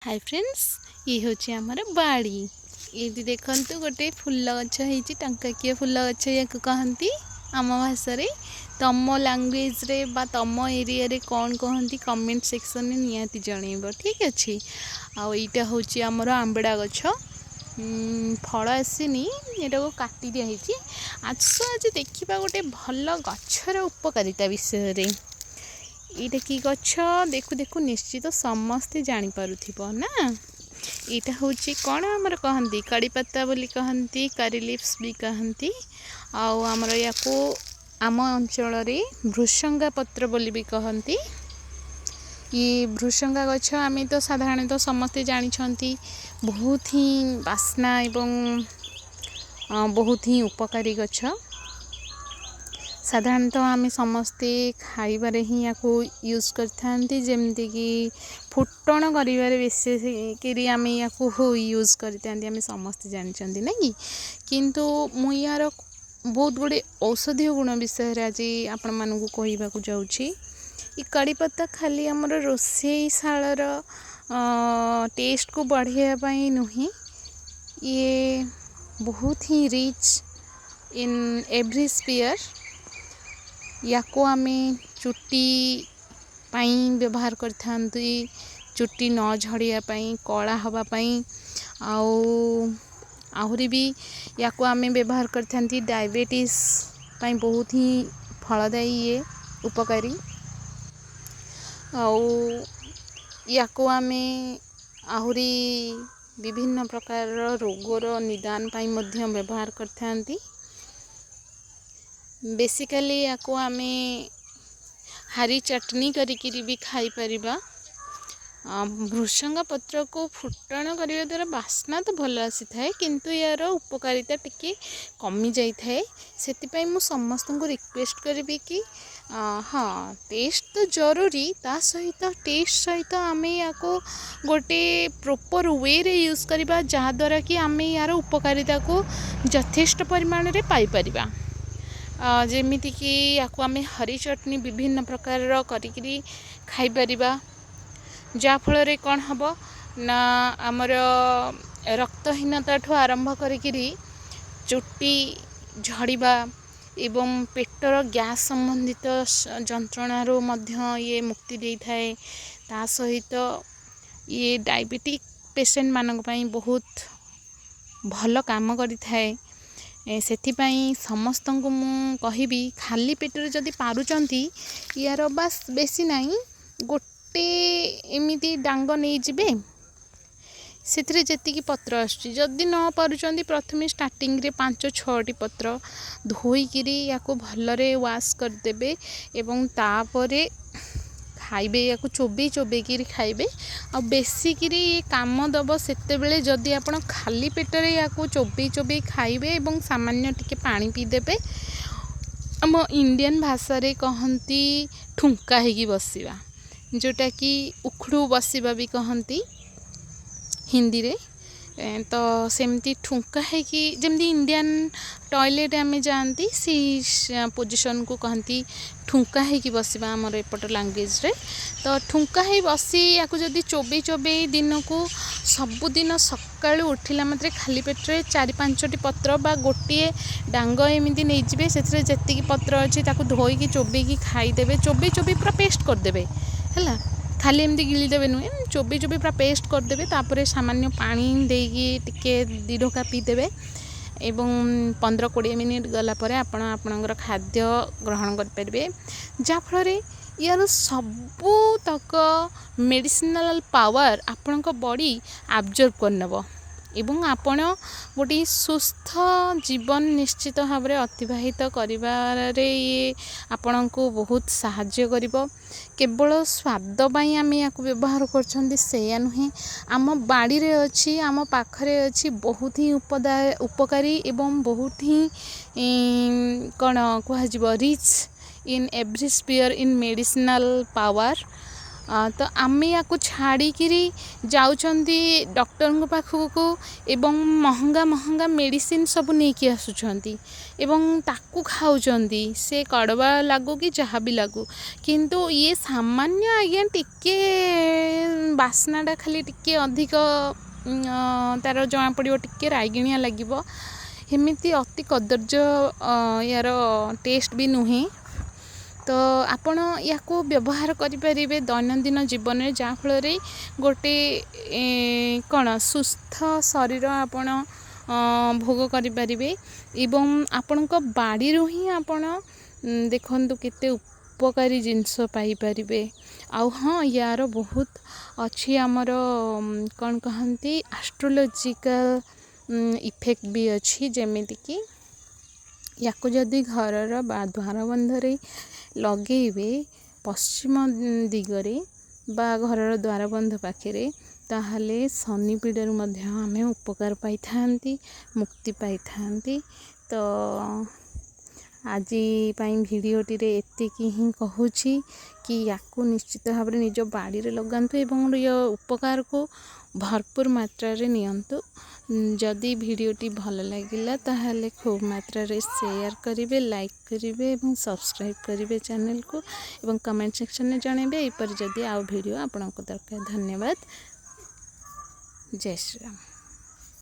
Hi friends, ये हूँ आमर बाड़ी। ये देखते गोटे फूल गछ होती टंकाकिया फूल गछ या कहती आम भाषा तम लैंग्वेज रे बा तम एरिया रे कौन कहती कमेंट सेक्शन में निहाती जनइब। ठीक अच्छे। आईटा हूँ आमर आंबड़ा गछ। फल आसनी यहाँ को काटी दिखाई। आज देखा गोटे भल गचर उपकारिता विषय रे। यहाँ कि गछ देखु देखु निश्चित समस्ते जानीपार ना। यहाँ हूँ कौन आमर कहती कड़ी पत्ता बोली कहती, करी लिप्स भी कहती। आमर या आम अंचल भृषंगा पत्र बोली भी कहती। ये भृषंगा गछ आम तो साधारणतः समस्ते जानते बहुत ही बास्ना एवं बहुत ही उपकारी गछ। साधारणतः आम समस्ते खाइबार ही या यूज करते जमती कि फुटण कर बेसिकरी आम या यूज करते समस्ते जानते ना कि किंतु मु यार बहुत गुड़े औषधीय गुण विषय आज आपण मानू कहवाक जाऊँगी। कड़ी पत्ता खाली आमर रोसई शालर टेस्ट को बढ़ावाई नुहे, ये बहुत ही रिच इन एवरी स्पीयर। या आम चुट्टी पाई व्यवहार करते, चुट्टी न झड़ियापाई कला हवापाई आहरी भी या आम व्यवहार करते डायबिटीज पाई बहुत ही फलदायी ये उपकारी। या आम आहरी विभिन्न प्रकार रोगर निदान पाई मध्य व्यवहार करते। बेसिकली या आम हारी चटनी करी भी खाई परिबा। भृषंगा पत्र को फुटण करने द्वारा बास्ना तो भल आसी थाए किंतु यार उपकारिता टिके कमी जाई थाए। सेतिपई मु समस्त को रिक्वेस्ट करी कि हाँ टेस्ट तो जरूरी, ता सहित टेस्ट सहित आम या गोटे प्रॉपर वे रे यूज करबा जहा द्वारा कि आम यार उपकारिता को यथेष्ट परिमाण रे पाई परिबा। जेमिति कि या आम हरी चटनी विभिन्न प्रकार करी खाई परिबा जाफल कौन हम ना आमर रक्तहीनता ठू आरंभ करी चुट्टी झड़िबा एवं पेटर गैस संबंधित जंत्रणारू मध्य ये मुक्ति दे थाए। ता सहित ये डायबिटिक पेशेंट मानक पई बहुत भल काम करि थाए। सेथिपाई समस्त को मु कहिबी खाली पेटर जदि पारुचंती यार बास बेसी नहीं गोटे एमिति डांग नहीं जिबे से जी पत्र आदि न पारुचंती प्रथमे स्टार्टिंग रे 5-6 पत्र धोईकिरी या भलरे वाश करदेबे एवं तापरे खाइबे या चोबे चोबेकिरी खाइबे। आ बेसिकिरी ये काम दब सेते बेले जदि आपण खाली पेटरे या चोबे चोबे खाइबे एवं सामान्य टिके पानी पीदेबे। आम इंडियन भाषा रे कहती ठुंका हेगी बसिबा, जोटा कि उखड़ू बसिबा भी कहती हिंदी रे। तो सेमती ठुंका है कि जमती इंडियन टॉयलेट आम जाती सी पोजिशन को कहती ठुंका है कि बसिबा आमर एपट लैंग्वेज रे। तो ठुंका है बसी या जदि चोबे चोबे दिन को सबुदिन सकाळु उठिला मात्रे खाली पेटरे 4-5 पत्र बा गोटे डांग एमती नहीं जिबे से जेतिकी पत्र अच्छी धोईकी चोबेकी खाईदेवे। चोबे चोबे पूरा पेस्ट करदेवे है, खाली एमती गिलीदेवे नुहे, चोबे चोबे पूरा पेस्ट करदेवे। तापर सामान्य पानी देकी टिके 2 ढोका पीदेवे एवं 15-20 मिनिट गलापर आपणकर खाद्य ग्रहण करें जहाँफल यार सबूतक मेडिसिनाल पावर आपण बॉडी एब्जॉर्ब करनेब एवं आपण गोटे सुस्थ जीवन निश्चित भाव में अतिवाहित करिबारे ये आपण को बहुत साहाय्य करिबो। केवल स्वाद पाई आम या व्यवहार करछंती सेया नुहे, आम बाड़ी रे अच्छी आम पाखरे अच्छी बहुत ही उपकारी एवं बहुत ही कौन कह rich in every sphere in medicinal power. तो आमे या छाड़िकी जाउछंती डॉक्टर पाखक एवं महंगा महंगा मेडिसिन सब नहीं आसुछंती एवं ताकू खाउछंती से कड़वा लागू कि जहाँ भी लागू किंतु ये सामान्य आज्ञा टिके बास्नाटा खाली टिके अधिक तार जना पड़ो टिके रायगिणिया लगे एमती अति कदर्य यार टेस्ट भी नुहे तो आपण या व्यवहार करें दैनंदिन जीवन में जहाँफल गोटे कौन सुस्थ शरीर आपण भोग करें एवं आपण बाड़ी ही आपण देखु केते उपकारी जिनस पाइपर आउ हाँ यार बहुत अच्छी आमर कौन कहती एस्ट्रोलॉजिकल इफेक्ट भी अच्छी जेमिति कि या जदि घर द्वार बंधरे लगेबे पश्चिम दिगरे बा घर द्वार बंध पाखे ताहले शनि पीड़ार आमे उपकार पाई था मुक्ति पाई था तो आज भिडियोटी एतिकी ही कहूँ कि या निश्चित भाव में निज बाड़ी रे लगातु एवं ये उपकार को भरपूर मात्रा रे नियंतु जदि भिडियोटी भल लगिला ताहले खूब मात्रा रे शेयर करिवे लाइक करिवे एवं सब्सक्राइब करिवे चैनल को एवं कमेंट सेक्शन में जणेबे एपर जदि आउ भिडियो आपनको दरकार। धन्यवाद। जय श्री राम।